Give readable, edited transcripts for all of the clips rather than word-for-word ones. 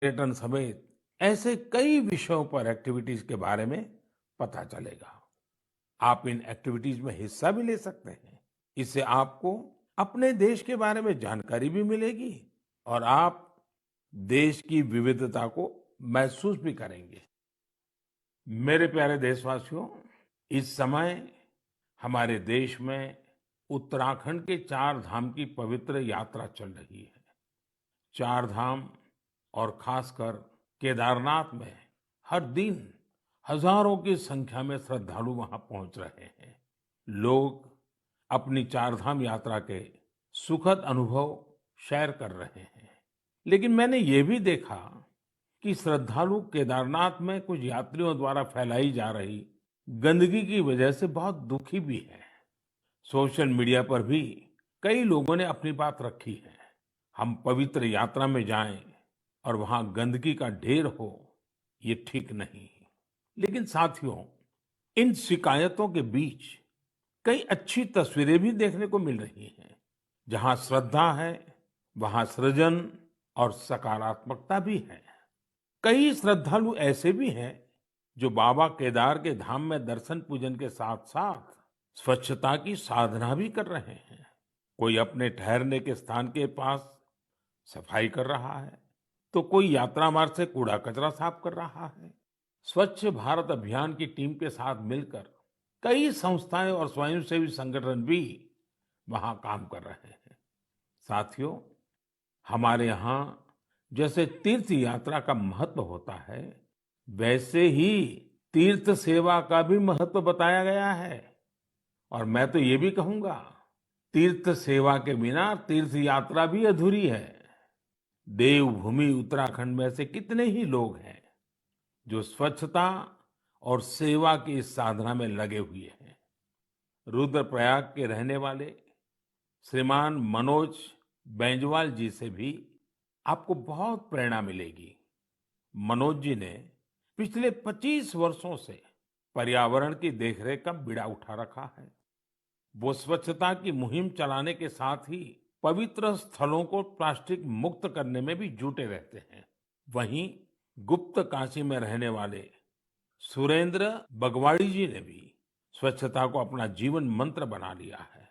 पर्यटन समेत ऐसे कई विषयों पर एक्टिविटीज के बारे में पता चलेगा। आप इन एक्टिविटीज में हिस्सा भी ले सकते हैं। इससे आपको अपने देश के बारे में जानकारी भी मिलेगी और आप देश की विविधता को महसूस भी करेंगे। मेरे प्यारे देशवासियों, इस समय हमारे देश में उत्तराखंड के चार धाम की पवित्र यात्रा चल रही है। चार धाम और खासकर केदारनाथ में हर दिन हजारों की संख्या में श्रद्धालु वहां पहुंच रहे हैं। लोग अपनी चार धाम यात्रा के सुखद अनुभव शेयर कर रहे हैं। लेकिन मैंने ये भी देखा कि श्रद्धालु केदारनाथ में कुछ यात्रियों द्वारा फैलाई जा रही गंदगी की वजह से बहुत दुखी भी है। सोशल मीडिया पर भी कई लोगों ने अपनी बात रखी है। हम पवित्र यात्रा में जाएं और वहां गंदगी का ढेर हो, ये ठीक नहीं। लेकिन साथियों, इन शिकायतों के बीच कई अच्छी तस्वीरें भी देखने को मिल रही हैं। जहां श्रद्धा है, वहां सृजन और सकारात्मकता भी है। कई श्रद्धालु ऐसे भी हैं जो बाबा केदार के धाम में दर्शन पूजन के साथ साथ स्वच्छता की साधना भी कर रहे हैं। कोई अपने ठहरने के स्थान के पास सफाई कर रहा है, तो कोई यात्रा मार्ग से कूड़ा कचरा साफ कर रहा है। स्वच्छ भारत अभियान की टीम के साथ मिलकर कई संस्थाएं और स्वयंसेवी संगठन भी वहां काम कर रहे हैं। साथियों, हमारे यहाँ जैसे तीर्थ यात्रा का महत्व होता है, वैसे ही तीर्थ सेवा का भी महत्व बताया गया है। और मैं तो ये भी कहूंगा, तीर्थ सेवा के बिना तीर्थ यात्रा भी अधूरी है। देवभूमि उत्तराखंड में से कितने ही लोग हैं जो स्वच्छता और सेवा की इस साधना में लगे हुए हैं। रुद्रप्रयाग के रहने वाले श्रीमान मनोज बेंजवाल जी से भी आपको बहुत प्रेरणा मिलेगी। मनोज जी ने पिछले 25 वर्षों से पर्यावरण की देखरेख का बीड़ा उठा रखा है। वो स्वच्छता की मुहिम चलाने के साथ ही पवित्र स्थलों को प्लास्टिक मुक्त करने में भी जुटे रहते हैं। वहीं गुप्त काशी में रहने वाले सुरेंद्र बगवाड़ी जी ने भी स्वच्छता को अपना जीवन मंत्र बना लिया है।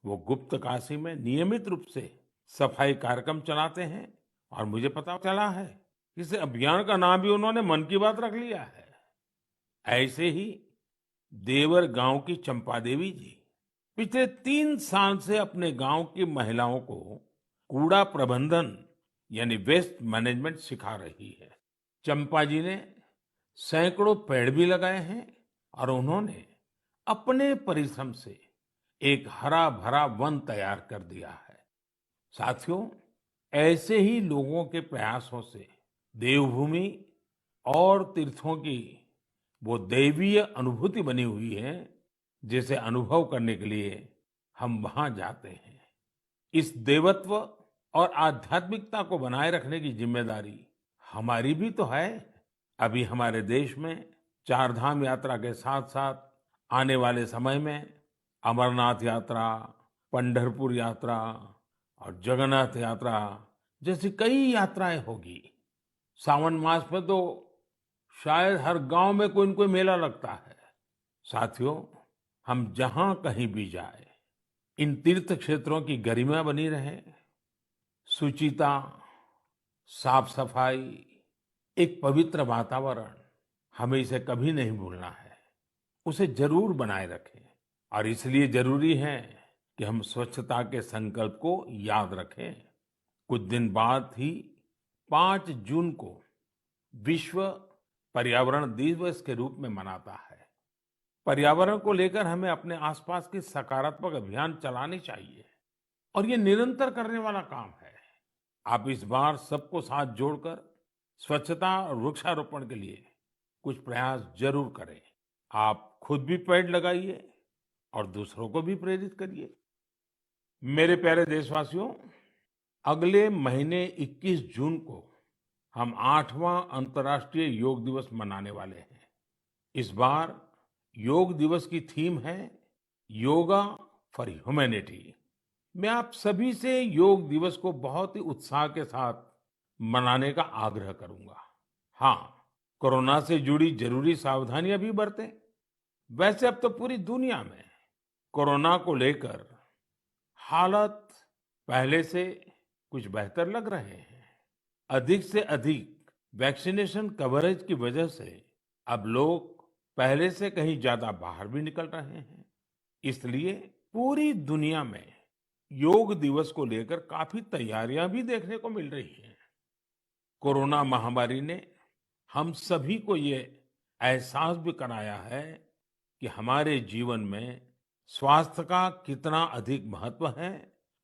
वो गुप्त काशी में नियमित रूप से सफाई कार्यक्रम चलाते हैं और मुझे पता चला है कि इस अभियान का नाम भी उन्होंने मन की बात रख लिया है। ऐसे ही देवर गांव की चंपा देवी जी पिछले 3 साल से अपने गांव की महिलाओं को कूड़ा प्रबंधन यानी वेस्ट मैनेजमेंट सिखा रही है। चंपा जी ने सैकड़ों पेड़ भी लगाए हैं और उन्होंने अपने परिश्रम से एक हरा भरा वन तैयार कर दिया है। साथियों, ऐसे ही लोगों के प्रयासों से देवभूमि और तीर्थों की वो दैवीय अनुभूति बनी हुई है, जिसे अनुभव करने के लिए हम वहां जाते हैं। इस देवत्व और आध्यात्मिकता को बनाए रखने की जिम्मेदारी हमारी भी तो है। अभी हमारे देश में चार धाम यात्रा के साथ साथ आने वाले समय में अमरनाथ यात्रा, पंढरपुर यात्रा और जगन्नाथ यात्रा जैसी कई यात्राएं होगी। सावन मास में तो शायद हर गांव में कोई न कोई मेला लगता है। साथियों, हम जहां कहीं भी जाए, इन तीर्थ क्षेत्रों की गरिमा बनी रहे, सुचिता, साफ सफाई, एक पवित्र वातावरण, हमें इसे कभी नहीं भूलना है। उसे जरूर बनाए रखें। और इसलिए जरूरी है कि हम स्वच्छता के संकल्प को याद रखें। कुछ दिन बाद ही 5 जून को विश्व पर्यावरण दिवस के रूप में मनाता है। पर्यावरण को लेकर हमें अपने आसपास की सकारात्मक अभियान चलानी चाहिए और ये निरंतर करने वाला काम है। आप इस बार सबको साथ जोड़कर स्वच्छता और वृक्षारोपण के लिए कुछ प्रयास जरूर करें। आप खुद भी पेड़ लगाइए और दूसरों को भी प्रेरित करिए। मेरे प्यारे देशवासियों, अगले महीने 21 जून को हम 8वां अंतर्राष्ट्रीय योग दिवस मनाने वाले हैं। इस बार योग दिवस की थीम है योगा फॉर ह्यूमैनिटी। मैं आप सभी से योग दिवस को बहुत ही उत्साह के साथ मनाने का आग्रह करूंगा। हाँ, कोरोना से जुड़ी जरूरी सावधानियां भी बरतें। वैसे अब तो पूरी दुनिया में कोरोना को लेकर हालात पहले से कुछ बेहतर लग रहे हैं। अधिक से अधिक वैक्सीनेशन कवरेज की वजह से अब लोग पहले से कहीं ज्यादा बाहर भी निकल रहे हैं। इसलिए पूरी दुनिया में योग दिवस को लेकर काफी तैयारियां भी देखने को मिल रही हैं। कोरोना महामारी ने हम सभी को ये एहसास भी कराया है कि हमारे जीवन में स्वास्थ्य का कितना अधिक महत्व है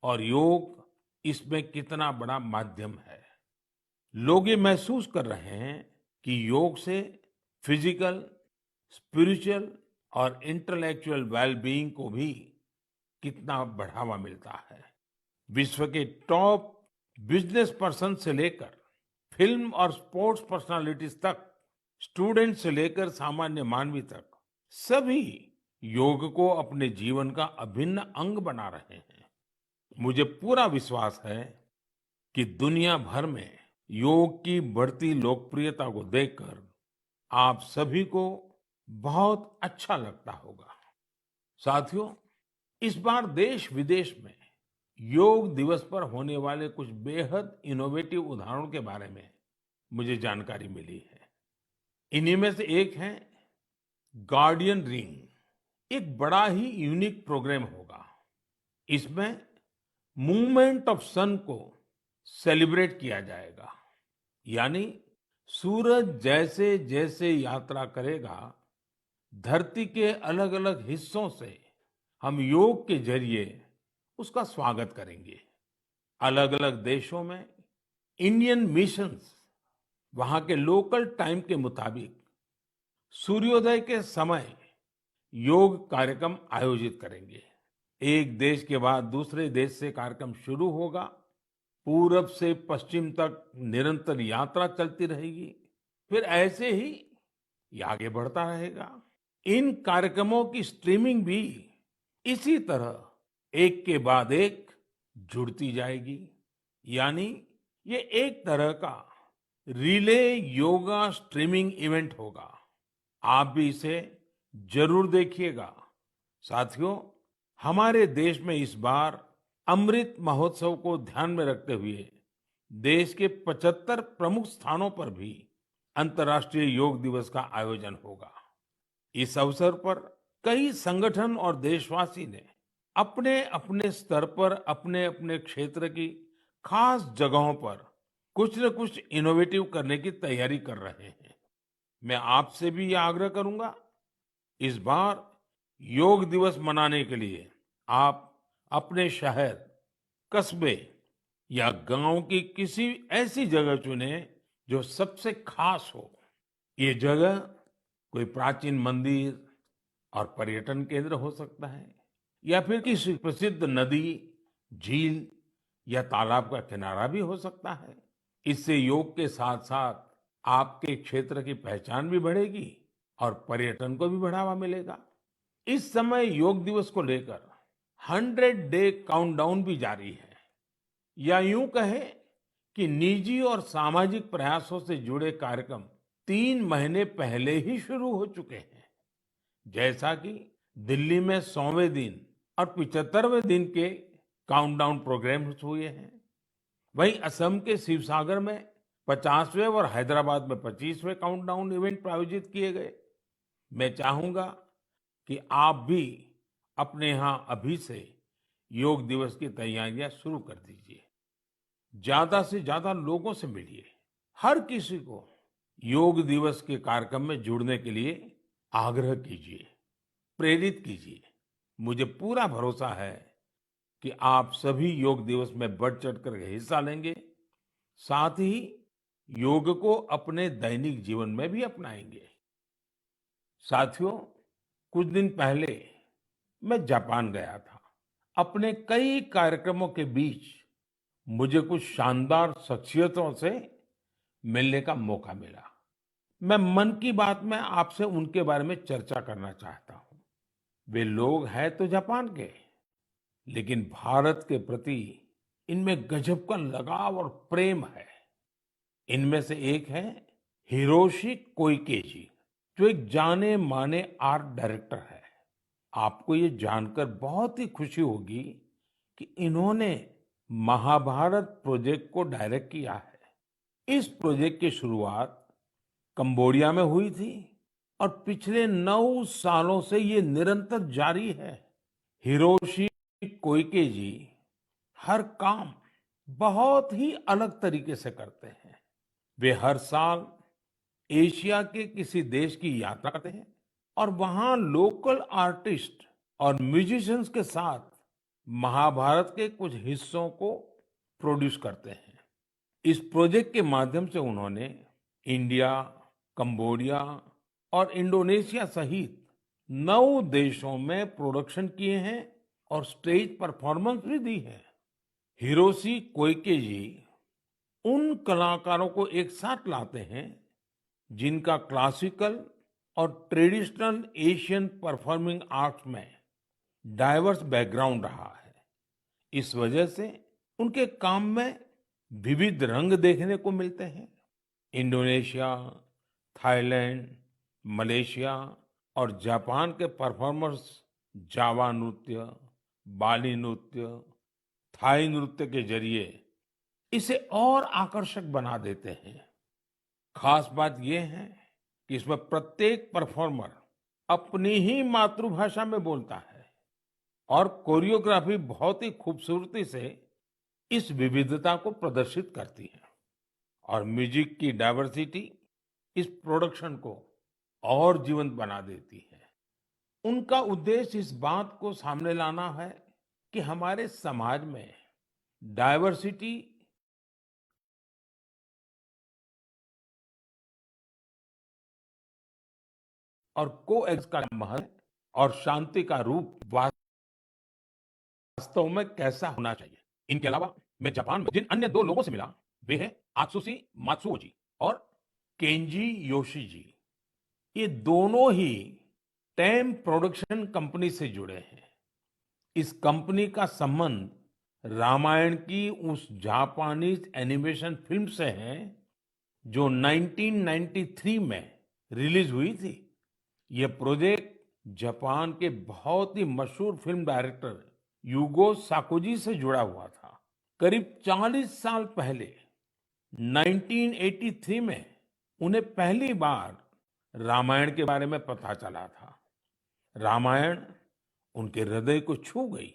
और योग इसमें कितना बड़ा माध्यम है। लोग ये महसूस कर रहे हैं कि योग से फिजिकल, स्पिरिचुअल और इंटेलेक्चुअल वेलबीइंग को भी कितना बढ़ावा मिलता है। विश्व के टॉप बिजनेस पर्सन से लेकर फिल्म और स्पोर्ट्स पर्सनालिटीज तक, स्टूडेंट से लेकर सामान्य मानवी तक, सभी योग को अपने जीवन का अभिन्न अंग बना रहे हैं। मुझे पूरा विश्वास है कि दुनिया भर में योग की बढ़ती लोकप्रियता को देखकर आप सभी को बहुत अच्छा लगता होगा। साथियों, इस बार देश विदेश में योग दिवस पर होने वाले कुछ बेहद इनोवेटिव उदाहरणों के बारे में मुझे जानकारी मिली है। इन्हीं में से एक है गार्डियन रिंग। एक बड़ा ही यूनिक प्रोग्राम होगा। इसमें मूवमेंट ऑफ सन को सेलिब्रेट किया जाएगा। यानी सूरज जैसे जैसे यात्रा करेगा, धरती के अलग अलग हिस्सों से हम योग के जरिए उसका स्वागत करेंगे। अलग अलग देशों में इंडियन मिशंस वहां के लोकल टाइम के मुताबिक सूर्योदय के समय योग कार्यक्रम आयोजित करेंगे। एक देश के बाद दूसरे देश से कार्यक्रम शुरू होगा। पूरब से पश्चिम तक निरंतर यात्रा चलती रहेगी। फिर ऐसे ही ये आगे बढ़ता रहेगा। इन कार्यक्रमों की स्ट्रीमिंग भी इसी तरह एक के बाद एक जुड़ती जाएगी। यानी ये एक तरह का रिले योगा स्ट्रीमिंग इवेंट होगा। आप भी इसे जरूर देखिएगा। साथियों, हमारे देश में इस बार अमृत महोत्सव को ध्यान में रखते हुए देश के 75 प्रमुख स्थानों पर भी अंतर्राष्ट्रीय योग दिवस का आयोजन होगा। इस अवसर पर कई संगठन और देशवासी ने अपने अपने स्तर पर अपने अपने क्षेत्र की खास जगहों पर कुछ न कुछ इनोवेटिव करने की तैयारी कर रहे हैं। मैं आपसे भी ये आग्रह करूंगा, इस बार योग दिवस मनाने के लिए आप अपने शहर, कस्बे या गांव की किसी ऐसी जगह चुनें जो सबसे खास हो। ये जगह कोई प्राचीन मंदिर और पर्यटन केंद्र हो सकता है, या फिर किसी प्रसिद्ध नदी, झील या तालाब का किनारा भी हो सकता है। इससे योग के साथ साथ आपके क्षेत्र की पहचान भी बढ़ेगी और पर्यटन को भी बढ़ावा मिलेगा। इस समय योग दिवस को लेकर 100 डे काउंटडाउन भी जारी है। या यूं कहें कि निजी और सामाजिक प्रयासों से जुड़े कार्यक्रम 3 महीने पहले ही शुरू हो चुके हैं। जैसा कि दिल्ली में 100वें दिन और 75वें दिन के काउंटडाउन प्रोग्राम्स हुए हैं। वहीं असम के शिवसागर में 50वें और हैदराबाद में 25वें काउंटडाउन इवेंट आयोजित किए गए। मैं चाहूंगा कि आप भी अपने यहाँ अभी से योग दिवस की तैयारियां शुरू कर दीजिए। ज्यादा से ज्यादा लोगों से मिलिए। हर किसी को योग दिवस के कार्यक्रम में जुड़ने के लिए आग्रह कीजिए, प्रेरित कीजिए। मुझे पूरा भरोसा है कि आप सभी योग दिवस में बढ़ चढ़कर के हिस्सा लेंगे, साथ ही योग को अपने दैनिक जीवन में भी अपनाएंगे। साथियों, कुछ दिन पहले मैं जापान गया था। अपने कई कार्यक्रमों के बीच मुझे कुछ शानदार शख्सियतों से मिलने का मौका मिला। मैं मन की बात में आपसे उनके बारे में चर्चा करना चाहता हूँ। वे लोग हैं तो जापान के, लेकिन भारत के प्रति इनमें गजब का लगाव और प्रेम है। इनमें से एक है हिरोशी कोइके, जो एक जाने माने आर्ट डायरेक्टर है। आपको ये जानकर बहुत ही खुशी होगी कि इन्होंने महाभारत प्रोजेक्ट को डायरेक्ट किया है। इस प्रोजेक्ट की शुरुआत कंबोडिया में हुई थी और पिछले 9 सालों से ये निरंतर जारी है। हिरोशी कोइके जी हर काम बहुत ही अलग तरीके से करते हैं। वे हर साल एशिया के किसी देश की यात्रा करते हैं और वहां लोकल आर्टिस्ट और म्यूजिशियंस के साथ महाभारत के कुछ हिस्सों को प्रोड्यूस करते हैं। इस प्रोजेक्ट के माध्यम से उन्होंने इंडिया, कंबोडिया और इंडोनेशिया सहित 9 देशों में प्रोडक्शन किए हैं और स्टेज परफॉर्मेंस भी दी है। हिरोशी कोइके जी उन कलाकारों को एक साथ लाते हैं जिनका क्लासिकल और ट्रेडिशनल एशियन परफॉर्मिंग आर्ट्स में डाइवर्स बैकग्राउंड रहा है। इस वजह से उनके काम में विविध रंग देखने को मिलते हैं। इंडोनेशिया, थाईलैंड, मलेशिया और जापान के परफॉर्मर्स जावा नृत्य, बाली नृत्य, थाई नृत्य के जरिए इसे और आकर्षक बना देते हैं। खास बात यह है कि इसमें प्रत्येक परफॉर्मर अपनी ही मातृभाषा में बोलता है और कोरियोग्राफी बहुत ही खूबसूरती से इस विविधता को प्रदर्शित करती है। और म्यूजिक की डाइवर्सिटी इस प्रोडक्शन को और जीवंत बना देती है। उनका उद्देश्य इस बात को सामने लाना है कि हमारे समाज में डाइवर्सिटी और कोएक्स का महत्व और शांति का रूप वास्तव में कैसा होना चाहिए। इनके अलावा मैं जापान में जिन अन्य 2 लोगों से मिला वे हैं आत्सुशी मात्सुओ जी और केंजी योशी जी। ये दोनों ही टेम प्रोडक्शन कंपनी से जुड़े हैं। इस कंपनी का संबंध रामायण की उस जापानीज एनिमेशन फिल्म से है जो 1993 में रिलीज हुई थी। यह प्रोजेक्ट जापान के बहुत ही मशहूर फिल्म डायरेक्टर युगो साकोजी से जुड़ा हुआ था। करीब 40 साल पहले 1983 में उन्हें पहली बार रामायण के बारे में पता चला था। रामायण उनके हृदय को छू गई,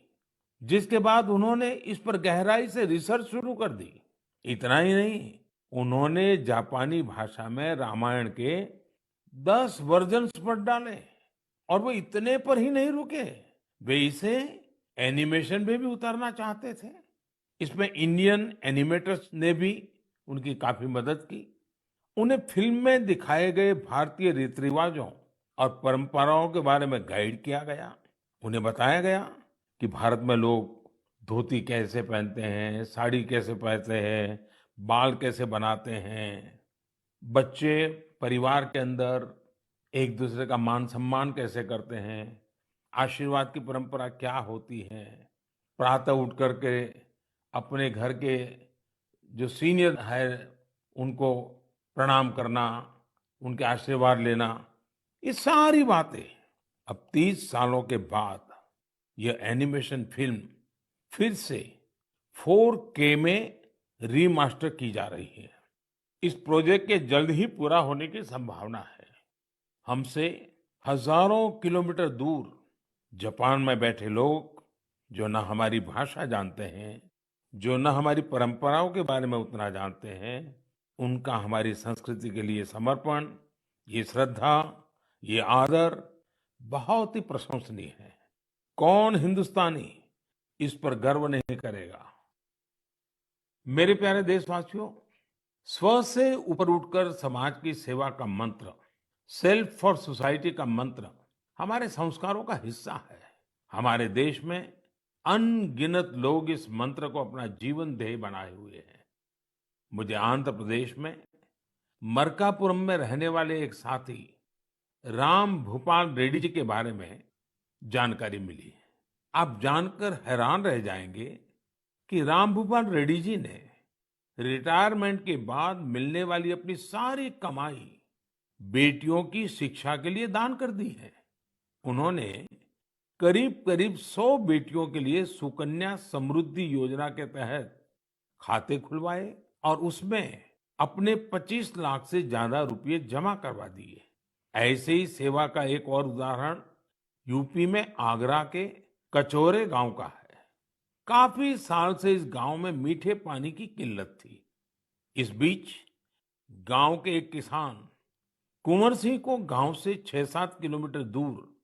जिसके बाद उन्होंने इस पर गहराई से रिसर्च शुरू कर दी। इतना ही नहीं, उन्होंने जापानी भाषा में रामायण के 10 वर्जन्स पढ़ डाले और वो इतने पर ही नहीं रुके, वे इसे एनिमेशन में भी उतारना चाहते थे। इसमें इंडियन एनिमेटर्स ने भी उनकी काफी मदद की। उन्हें फिल्म में दिखाए गए भारतीय रीति रिवाजों और परंपराओं के बारे में गाइड किया गया। उन्हें बताया गया कि भारत में लोग धोती कैसे पहनते हैं, साड़ी कैसे पहनते हैं, बाल कैसे बनाते हैं, बच्चे परिवार के अंदर एक दूसरे का मान सम्मान कैसे करते हैं, आशीर्वाद की परंपरा क्या होती है, प्रातः उठ करके अपने घर के जो सीनियर है उनको प्रणाम करना, उनके आशीर्वाद लेना, ये सारी बातें अब 30 सालों के बाद यह एनिमेशन फिल्म फिर से 4K में रीमास्टर की जा रही है। इस प्रोजेक्ट के जल्द ही पूरा होने की संभावना है। हमसे हजारों किलोमीटर दूर जापान में बैठे लोग जो न हमारी भाषा जानते हैं, जो न हमारी परंपराओं के बारे में उतना जानते हैं, उनका हमारी संस्कृति के लिए समर्पण, ये श्रद्धा, ये आदर बहुत ही प्रशंसनीय है। कौन हिंदुस्तानी इस पर गर्व नहीं करेगा। मेरे प्यारे देशवासियों, स्व से ऊपर उठकर समाज की सेवा का मंत्र, सेल्फ फॉर सोसाइटी का मंत्र हमारे संस्कारों का हिस्सा है। हमारे देश में अनगिनत लोग इस मंत्र को अपना जीवन ध्येय बनाए हुए हैं। मुझे आंध्र प्रदेश में मरकापुरम में रहने वाले एक साथी राम भूपाल रेड्डी जी के बारे में जानकारी मिली। आप जानकर हैरान रह जाएंगे कि राम भूपाल रेड्डी जी ने रिटायरमेंट के बाद मिलने वाली अपनी सारी कमाई बेटियों की शिक्षा के लिए दान कर दी है। उन्होंने करीब करीब 100 बेटियों के लिए सुकन्या समृद्धि योजना के तहत खाते खुलवाए और उसमें अपने 25 लाख से ज्यादा रुपए जमा करवा दिए। ऐसे ही सेवा का एक और उदाहरण यूपी में आगरा के कचौरे गांव का है। काफी साल से इस गांव में मीठे पानी की किल्लत थी। इस बीच गांव के एक किसान कुंवर सिंह को गांव से 6-7 किलोमीटर दूर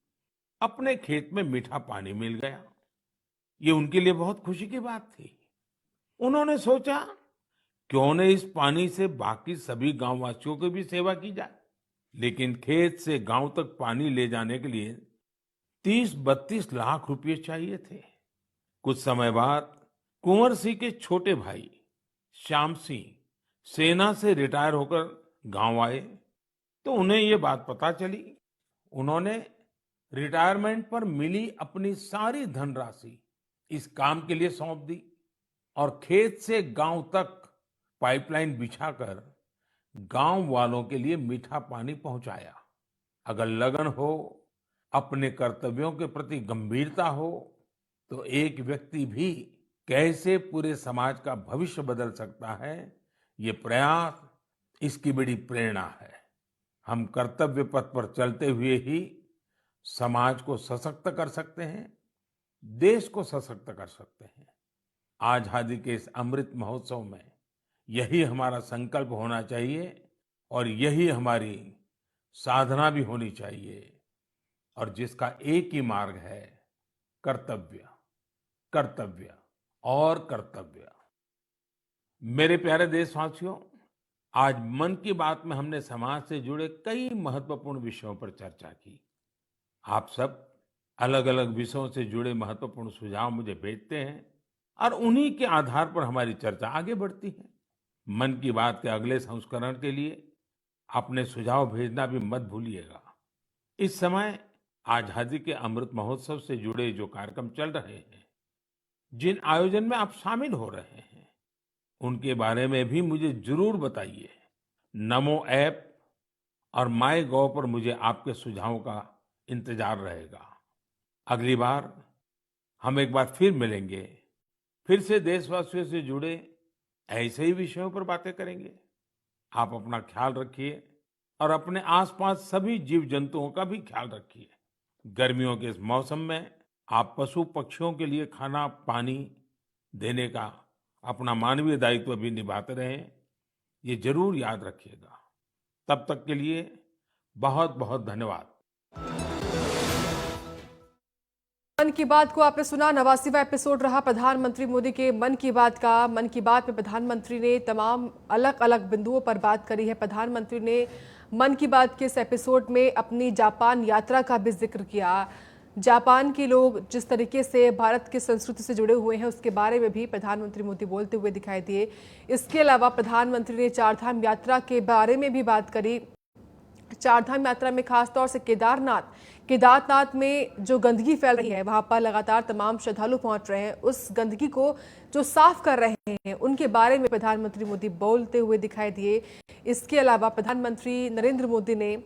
अपने खेत में मीठा पानी मिल गया। ये उनके लिए बहुत खुशी की बात थी। उन्होंने सोचा, क्यों न इस पानी से बाकी सभी गांववासियों की भी सेवा की जाए। लेकिन खेत से गांव तक पानी ले जाने के लिए 30-32 लाख रुपए चाहिए थे। कुछ समय बाद कुंवर सिंह के छोटे भाई श्याम सिंह सेना से रिटायर होकर गांव आए तो उन्हें ये बात पता चली। उन्होंने रिटायरमेंट पर मिली अपनी सारी धनराशि इस काम के लिए सौंप दी और खेत से गांव तक पाइपलाइन बिछाकर गांव वालों के लिए मीठा पानी पहुंचाया। अगर लगन हो, अपने कर्तव्यों के प्रति गंभीरता हो, तो एक व्यक्ति भी कैसे पूरे समाज का भविष्य बदल सकता है, ये प्रयास इसकी बड़ी प्रेरणा है। हम कर्तव्य पथ पर चलते हुए ही समाज को सशक्त कर सकते हैं, देश को सशक्त कर सकते हैं। आजादी के इस अमृत महोत्सव में यही हमारा संकल्प होना चाहिए और यही हमारी साधना भी होनी चाहिए, और जिसका एक ही मार्ग है, कर्तव्य, कर्तव्य और कर्तव्य। मेरे प्यारे देशवासियों, आज मन की बात में हमने समाज से जुड़े कई महत्वपूर्ण विषयों पर चर्चा की। आप सब अलग अलग विषयों से जुड़े महत्वपूर्ण सुझाव मुझे भेजते हैं और उन्हीं के आधार पर हमारी चर्चा आगे बढ़ती है। मन की बात के अगले संस्करण के लिए अपने सुझाव भेजना भी मत भूलिएगा। इस समय आजादी के अमृत महोत्सव से जुड़े जो कार्यक्रम चल रहे हैं, जिन आयोजन में आप शामिल हो रहे हैं, उनके बारे में भी मुझे जरूर बताइए। नमो ऐप और माय गॉव पर मुझे आपके सुझावों का इंतजार रहेगा। अगली बार हम एक बार फिर मिलेंगे, फिर से देशवासियों से जुड़े ऐसे ही विषयों पर बातें करेंगे। आप अपना ख्याल रखिए और अपने आसपास सभी जीव जंतुओं का भी ख्याल रखिए। गर्मियों के इस मौसम में आप पशु पक्षियों के लिए खाना पानी देने का अपना मानवीय दायित्व भी निभाते रहें, ये जरूर याद रखिएगा। तब तक के लिए बहुत बहुत धन्यवाद। मन की बात को आपने सुना, 89वां एपिसोड रहा प्रधानमंत्री मोदी के मन की बात का। मन की बात में प्रधानमंत्री ने तमाम अलग अलग बिंदुओं पर बात करी है। प्रधानमंत्री ने मन की बात के इस एपिसोड में अपनी जापान यात्रा का भी जिक्र किया। जापान के लोग जिस तरीके से भारत की संस्कृति से जुड़े हुए हैं, उसके बारे में भी प्रधानमंत्री मोदी बोलते हुए दिखाई दिए। इसके अलावा प्रधानमंत्री ने चारधाम यात्रा के बारे में भी बात करी। चारधाम यात्रा में खासतौर से केदारनाथ में जो गंदगी फैल रही है, वहां पर लगातार तमाम श्रद्धालु पहुंच रहे हैं, उस गंदगी को जो साफ कर रहे हैं, उनके बारे में प्रधानमंत्री मोदी बोलते हुए दिखाई दिए। इसके अलावा प्रधानमंत्री नरेंद्र मोदी ने